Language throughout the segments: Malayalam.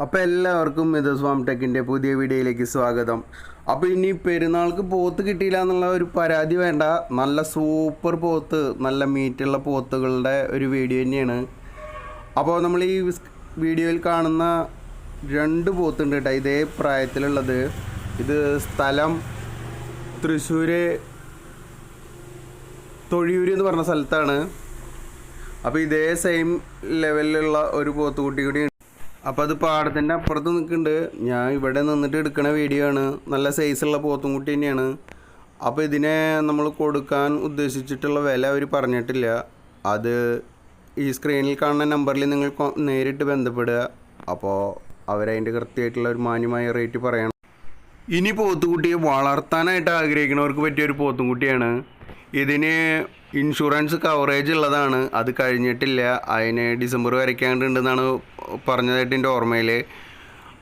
അപ്പോൾ എല്ലാവർക്കും മിഥുസ് ഫാം ടെക്കിൻ്റെ പുതിയ വീഡിയോയിലേക്ക് സ്വാഗതം. അപ്പോൾ ഇനി പെരുന്നാൾക്ക് പോത്ത് കിട്ടിയില്ല എന്നുള്ള ഒരു പരാതി വേണ്ട. നല്ല സൂപ്പർ പോത്ത്, നല്ല മീറ്റുള്ള പോത്തുകളുടെ ഒരു വീഡിയോ തന്നെയാണ്. അപ്പോൾ നമ്മൾ ഈ വീഡിയോയിൽ കാണുന്ന 2 പോത്തുണ്ട് കേട്ടോ, ഇതേ പ്രായത്തിലുള്ളത്. ഇത് സ്ഥലം തൃശ്ശൂർ തൊഴിയൂർ എന്ന് പറഞ്ഞ സ്ഥലത്താണ്. അപ്പോൾ ഇതേ സെയിം ലെവലിലുള്ള ഒരു പോത്തുകുട്ടി കൂടി. അപ്പോൾ അത് പാടത്തിൻ്റെ അപ്പുറത്ത് നിൽക്കുന്നുണ്ട്. ഞാൻ ഇവിടെ നിന്നിട്ട് എടുക്കുന്ന വീഡിയോ ആണ്. നല്ല സൈസുള്ള പോത്തും കുട്ടി തന്നെയാണ്. അപ്പോൾ ഇതിനെ നമ്മൾ കൊടുക്കാൻ ഉദ്ദേശിച്ചിട്ടുള്ള വില അവർ പറഞ്ഞിട്ടില്ല. അത് ഈ സ്ക്രീനിൽ കാണുന്ന നമ്പറിൽ നിങ്ങൾ നേരിട്ട് ബന്ധപ്പെടുക. അപ്പോൾ അവരതിൻ്റെ കൃത്യമായിട്ടുള്ള ഒരു മാന്യമായ റേറ്റ് പറയണം. ഇനി പോത്തുകുട്ടിയെ വളർത്താനായിട്ട് ആഗ്രഹിക്കുന്നവർക്ക് പറ്റിയൊരു പോത്തും കുട്ടിയാണ്. ഇതിന് ഇൻഷുറൻസ് കവറേജ് ഉള്ളതാണ്. അത് കഴിഞ്ഞിട്ടില്ല. അതിന് ഡിസംബർ വരയ്ക്കാണ്ടുണ്ടെന്നാണ് പറഞ്ഞതായിട്ട് എൻ്റെ ഓർമ്മയിൽ.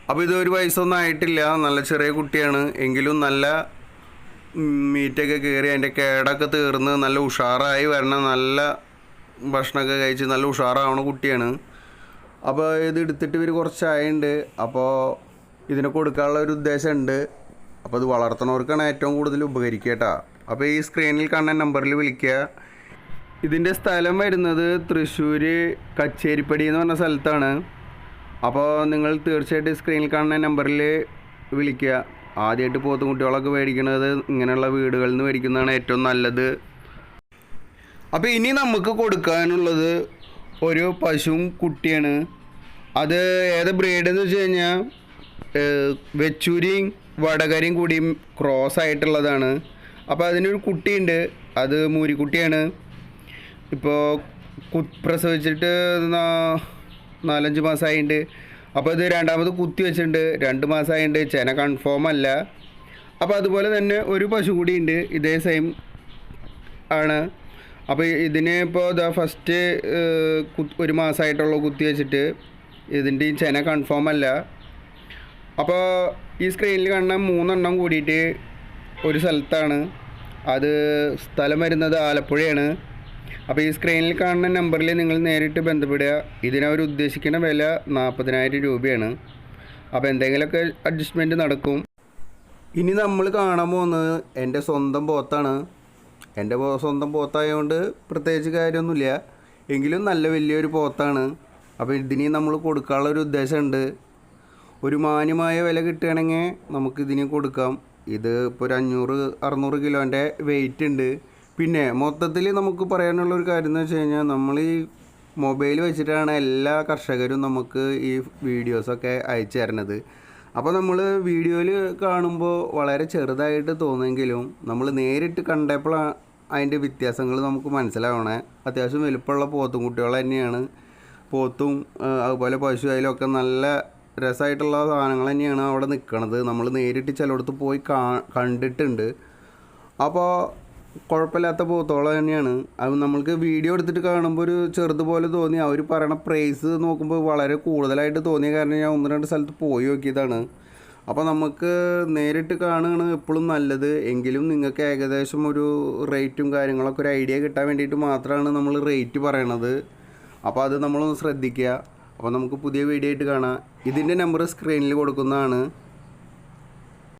അപ്പോൾ ഇത് 1 വയസ്സൊന്നും ആയിട്ടില്ല. നല്ല ചെറിയ കുട്ടിയാണ്. എങ്കിലും നല്ല മീറ്റൊക്കെ കയറി അതിൻ്റെ കേടൊക്കെ തീർന്ന് നല്ല ഉഷാറായി വരണ, നല്ല ഭക്ഷണമൊക്കെ കഴിച്ച് നല്ല ഉഷാറാവണ കുട്ടിയാണ്. അപ്പോൾ ഇത് എടുത്തിട്ട് ഇവർ കുറച്ചായുണ്ട്. അപ്പോൾ ഇതിനെ കൊടുക്കാനുള്ള ഒരു ഉദ്ദേശമുണ്ട്. അപ്പോൾ അത് വളർത്തുന്നവർക്കാണ് ഏറ്റവും കൂടുതൽ ഉപകരിക്കുക കേട്ടോ. അപ്പോൾ ഈ സ്ക്രീനിൽ കാണുന്ന നമ്പറിൽ വിളിക്കുക. ഇതിൻ്റെ സ്ഥലം വരുന്നത് തൃശ്ശൂർ കച്ചേരിപ്പടി എന്ന് പറഞ്ഞ സ്ഥലത്താണ്. അപ്പോൾ നിങ്ങൾ തീർച്ചയായിട്ടും സ്ക്രീനിൽ കാണുന്ന നമ്പറിൽ വിളിക്കുക. ആദ്യമായിട്ട് പോത്തും കുട്ടികളൊക്കെ മേടിക്കുന്നത് ഇങ്ങനെയുള്ള വീടുകളിൽ നിന്ന് മേടിക്കുന്നതാണ് ഏറ്റവും നല്ലത്. അപ്പോൾ ഇനി നമുക്ക് കൊടുക്കാനുള്ളത് ഒരു പശുവും കുട്ടിയാണ്. അത് ഏത് ബ്രീഡ് എന്ന് വെച്ച് കഴിഞ്ഞാൽ വെച്ചൂരിയും വടകരയും കൂടിയും ക്രോസ് ആയിട്ടുള്ളതാണ്. അപ്പോൾ അതിനൊരു കുട്ടിയുണ്ട്. അത് മൂരിക്കുട്ടിയാണ്. ഇപ്പോൾ പ്രസവിച്ചിട്ട് 4-5 മാസമായിട്ടുണ്ട്. അപ്പോൾ ഇത് രണ്ടാമത് കുത്തി വെച്ചിട്ടുണ്ട്. 2 മാസമായിട്ടുണ്ട്. ചെന കൺഫേം അല്ല. അപ്പോൾ അതുപോലെ തന്നെ ഒരു പശു കൂടിയുണ്ട്. ഇതേ സെയിം ആണ്. അപ്പോൾ ഇതിന് ഇപ്പോൾ ഇതാ ഫസ്റ്റ് 1 മാസമായിട്ടുള്ള കുത്തി വെച്ചിട്ട് ഇതിൻ്റെ ചെന കൺഫേം അല്ല. അപ്പോൾ ഈ സ്ക്രീനിൽ കാണുന്ന 3 എണ്ണം കൂടിയിട്ട് ഒരു സ്ഥലത്താണ്. അത് സ്ഥലം വരുന്നത് ആലപ്പുഴയാണ്. അപ്പോൾ ഈ സ്ക്രീനിൽ കാണുന്ന നമ്പറിൽ നിങ്ങൾ നേരിട്ട് ബന്ധപ്പെടുക. ഇതിനവർ ഉദ്ദേശിക്കുന്ന വില 40,000 രൂപയാണ്. അപ്പോൾ എന്തെങ്കിലുമൊക്കെ അഡ്ജസ്റ്റ്മെൻറ്റ് നടക്കും. ഇനി നമ്മൾ കാണാൻ പോകുന്നത് എൻ്റെ സ്വന്തം പോത്താണ്. എൻ്റെ സ്വന്തം പോത്തായതുകൊണ്ട് പ്രത്യേകിച്ച് കാര്യമൊന്നുമില്ല, എങ്കിലും നല്ല വലിയൊരു പോത്താണ്. അപ്പോൾ ഇതിന് നമ്മൾ കൊടുക്കാനുള്ളൊരു ഉദ്ദേശമുണ്ട്. ഒരു മാന്യമായ വില കിട്ടുകയാണെങ്കിൽ നമുക്കിതിന് കൊടുക്കാം. ഇത് ഇപ്പോൾ ഒരു 500-600 കിലോൻ്റെ വെയിറ്റ് ഉണ്ട്. പിന്നെ മൊത്തത്തിൽ നമുക്ക് പറയാനുള്ളൊരു കാര്യം എന്ന് വെച്ച് കഴിഞ്ഞാൽ, നമ്മൾ ഈ മൊബൈൽ വെച്ചിട്ടാണ് എല്ലാ കർഷകരും നമുക്ക് ഈ വീഡിയോസൊക്കെ അയച്ചു തരുന്നത്. അപ്പോൾ നമ്മൾ വീഡിയോയിൽ കാണുമ്പോൾ വളരെ ചെറുതായിട്ട് തോന്നുമെങ്കിലും നമ്മൾ നേരിട്ട് കണ്ടപ്പോൾ അതിൻ്റെ വ്യത്യാസങ്ങൾ നമുക്ക് മനസ്സിലാവണേ. അത്യാവശ്യം വലുപ്പമുള്ള പോത്തും കുട്ടികൾ തന്നെയാണ്. പോത്തും അതുപോലെ പശു അതിലൊക്കെ നല്ല രസമായിട്ടുള്ള സാധനങ്ങൾ തന്നെയാണ് അവിടെ നിൽക്കണത്. നമ്മൾ നേരിട്ട് ചിലയിടത്ത് പോയി കണ്ടിട്ടുണ്ട്. അപ്പോൾ കുഴപ്പമില്ലാത്ത പോത്തോളം തന്നെയാണ്. അത് നമ്മൾക്ക് വീഡിയോ എടുത്തിട്ട് കാണുമ്പോൾ ഒരു ചെറുതുപോലെ തോന്നി. അവർ പറയണ പ്രൈസ് നോക്കുമ്പോൾ വളരെ കൂടുതലായിട്ട് തോന്നിയ കാരണം ഞാൻ 1-2 സ്ഥലത്ത് പോയി നോക്കിയതാണ്. അപ്പോൾ നമുക്ക് നേരിട്ട് കാണുകയാണ് എപ്പോഴും നല്ലത്. എങ്കിലും നിങ്ങൾക്ക് ഏകദേശം ഒരു റേറ്റും കാര്യങ്ങളൊക്കെ ഒരു ഐഡിയ കിട്ടാൻ വേണ്ടിയിട്ട് മാത്രമാണ് നമ്മൾ റേറ്റ് പറയണത്. അപ്പോൾ അത് നമ്മളൊന്ന് ശ്രദ്ധിക്കുക. അപ്പോൾ നമുക്ക് പുതിയ വീഡിയോ ആയിട്ട് കാണാം. ഇതിൻ്റെ നമ്പർ സ്ക്രീനിൽ കൊടുക്കുന്നതാണ്.